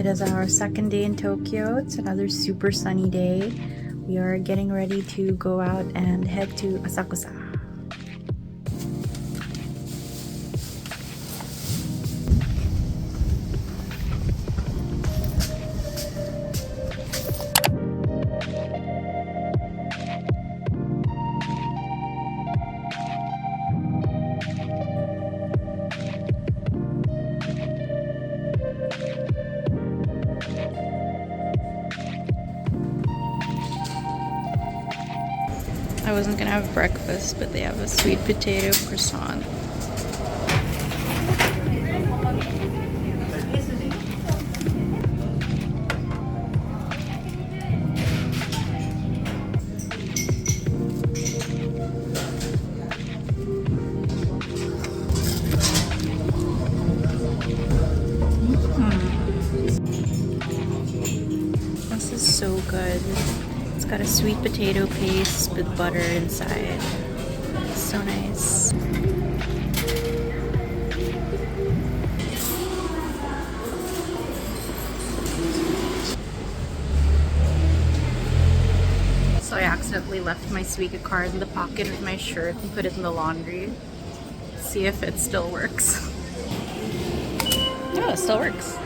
is our second day in Tokyo. It's another super sunny day. We are getting ready to go out and head to Asakusa. I wasn't gonna have breakfast, but they have a sweet potato croissant. This is so good. It's got a sweet potato paste with butter inside. So nice. So I accidentally left my Suica card in the pocket of my shirt and put it in the laundry. See if it still works. Oh, it still works.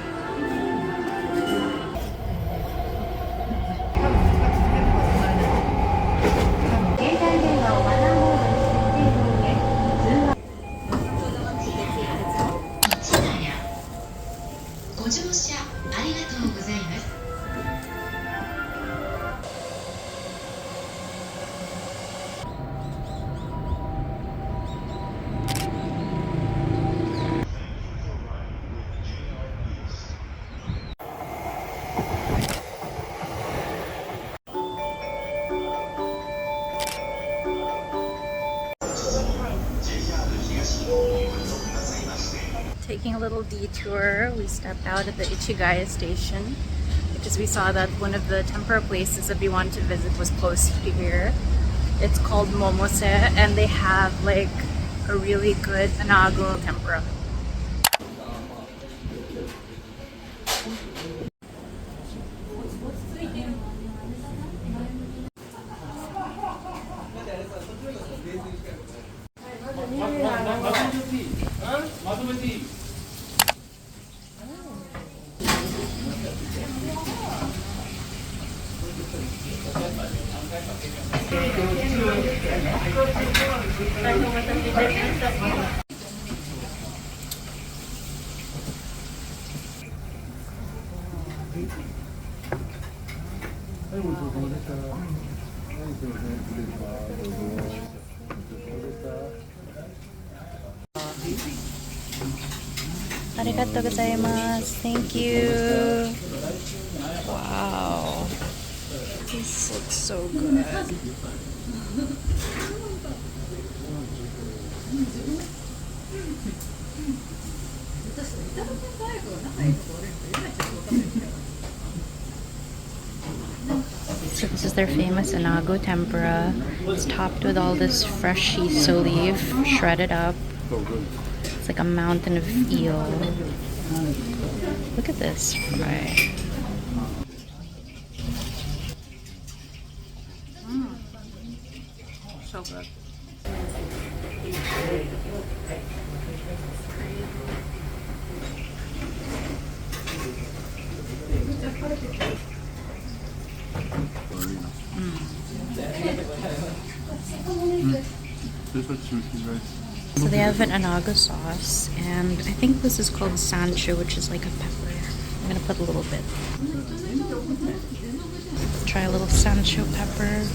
Taking a little detour, we stepped out at the Ichigaya station because we saw that one of the tempura places that we wanted to visit was close to here. It's called Momose, and they have like a really good anago tempura. Arigatou gozaimasu. Thank you. Wow. This looks so good. So this is their famous anago tempura. It's topped with all this fresh shiso leaf, shredded up. It's like a mountain of eel. Look at this fry. So good. So they have an anago sauce, and I think this is called sancho, which is like a pepper. I'm gonna put a little bit. Try a little sancho pepper.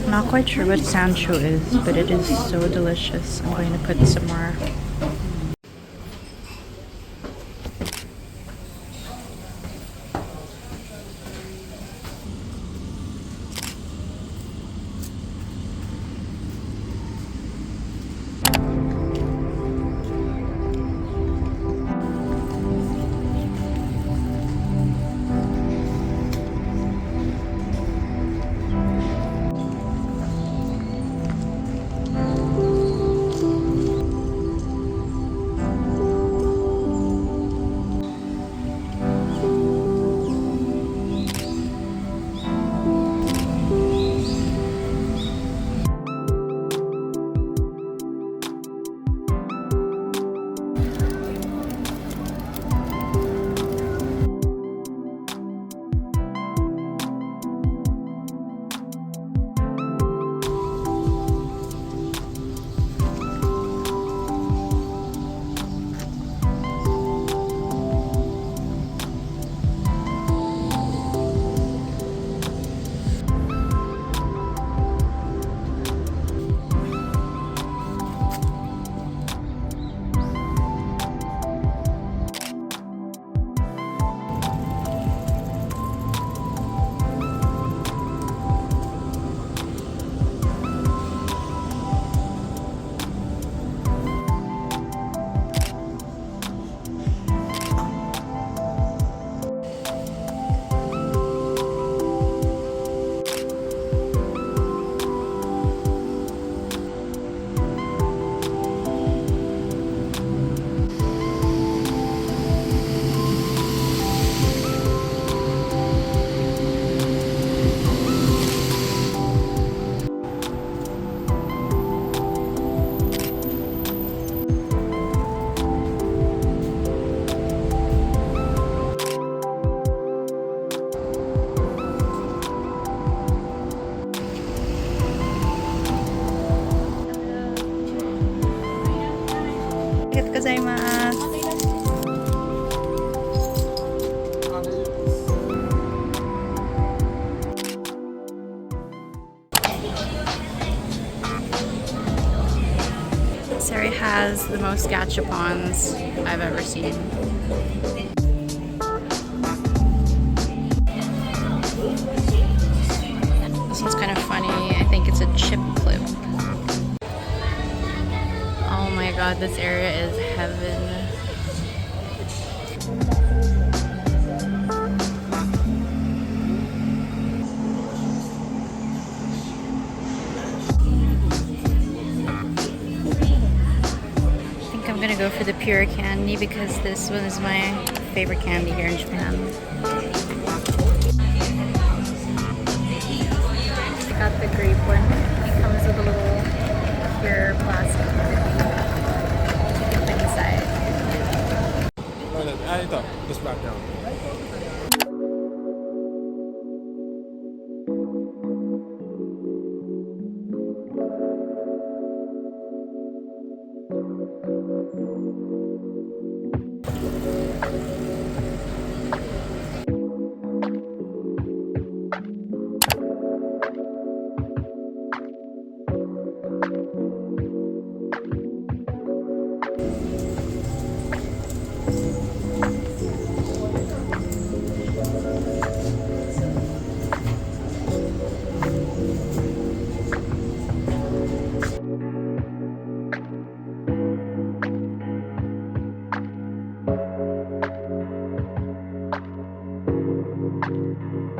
Not quite sure what sancho is, but it is so delicious. I'm going to put some more. gozaimasu. This area has the most gachapons I've ever seen. This one's kind of funny. I think it's a chip clip. Oh my god, this area is heaven. I'm gonna go for the pure candy because this one is my favorite candy here in Japan. I got the grape one. It comes with a little pure plastic you can put inside. Just back down.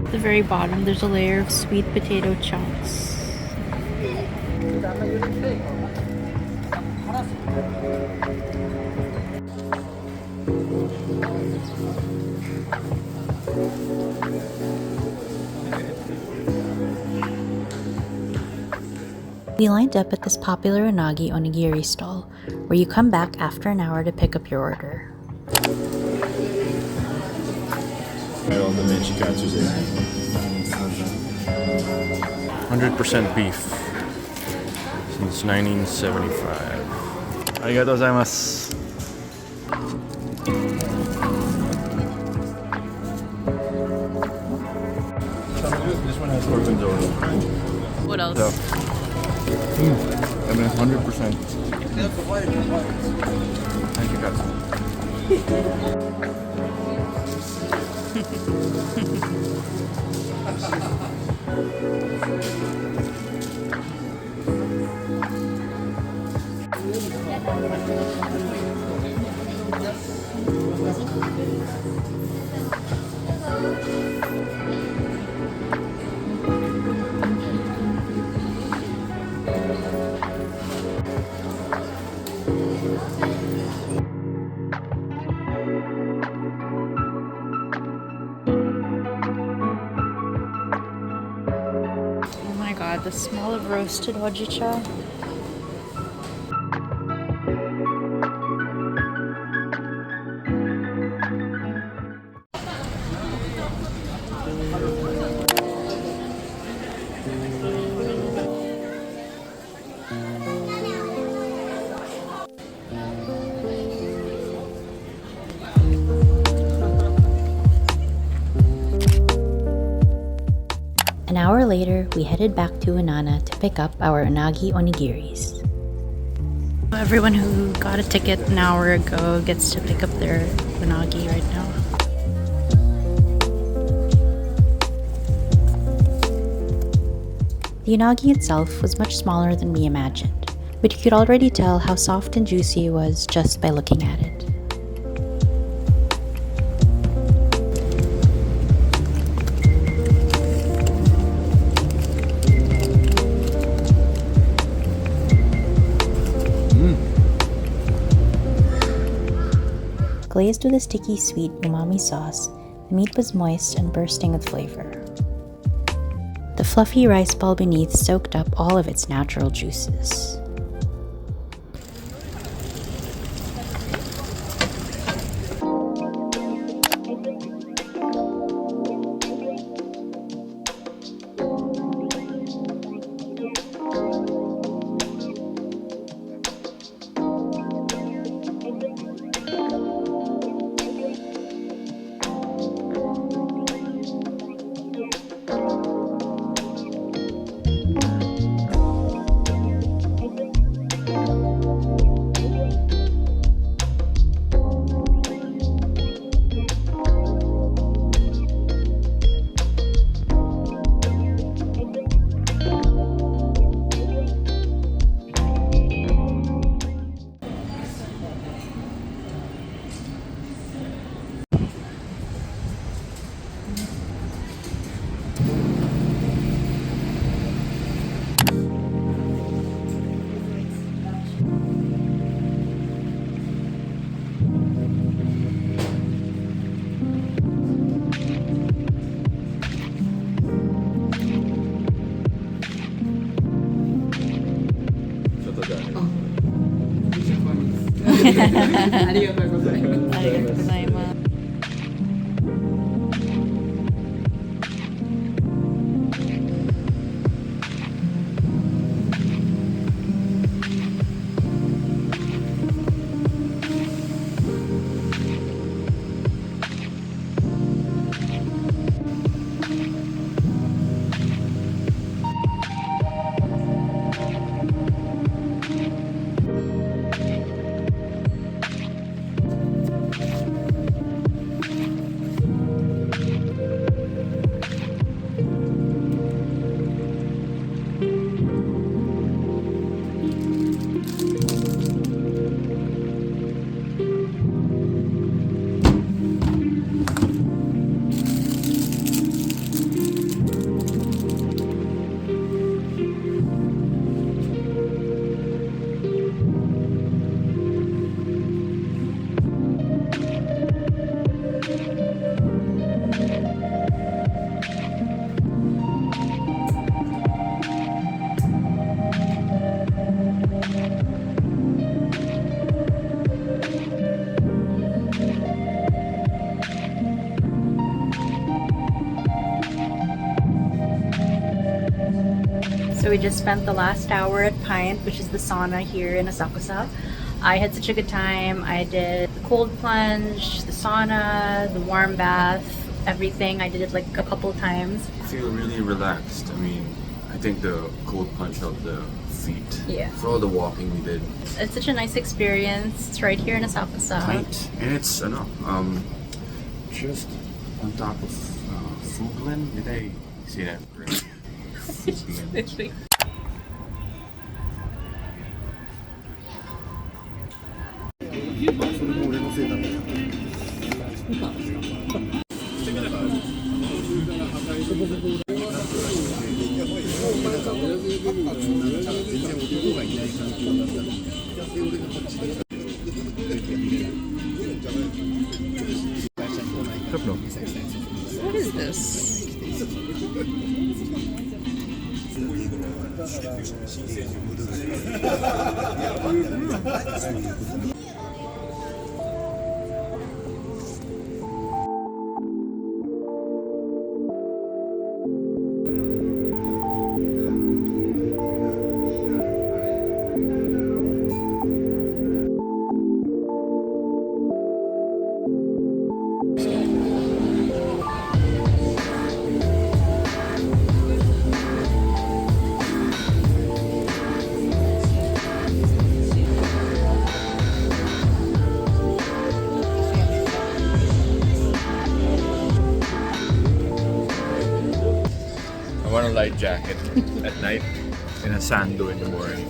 At the very bottom, there's a layer of sweet potato chunks. We lined up at this popular unagi onigiri stall, where you come back after an hour to pick up your order. All the Menchikatsu's in. 100% beef since 1975. Arigatou gozaimasu. This one has gorgonzola. What else? So, I mean, 100%. Menchikatsu. Oh my god, the smell of roasted hojicha. An hour later, we headed back to Inanna to pick up our unagi onigiris. Everyone who got a ticket an hour ago gets to pick up their unagi right now. The unagi itself was much smaller than we imagined, but you could already tell how soft and juicy it was just by looking at it. Glazed with a sticky sweet umami sauce, the meat was moist and bursting with flavor. The fluffy rice ball beneath soaked up all of its natural juices. ありがとうございます。ありがとうございます。So we just spent the last hour at Pint, which is the sauna here in Asakusa. I had such a good time. I did the cold plunge, the sauna, the warm bath, everything. I did it like a couple times. I feel really relaxed. I mean, I think the cold punch helped the feet. Yeah. For all the walking we did. It's such a nice experience. It's right here in Asakusa. Tight. And it's, just on top of Fuglen. Did I say that correctly? Literally. What is this? I want a light jacket at night and a sando in the morning.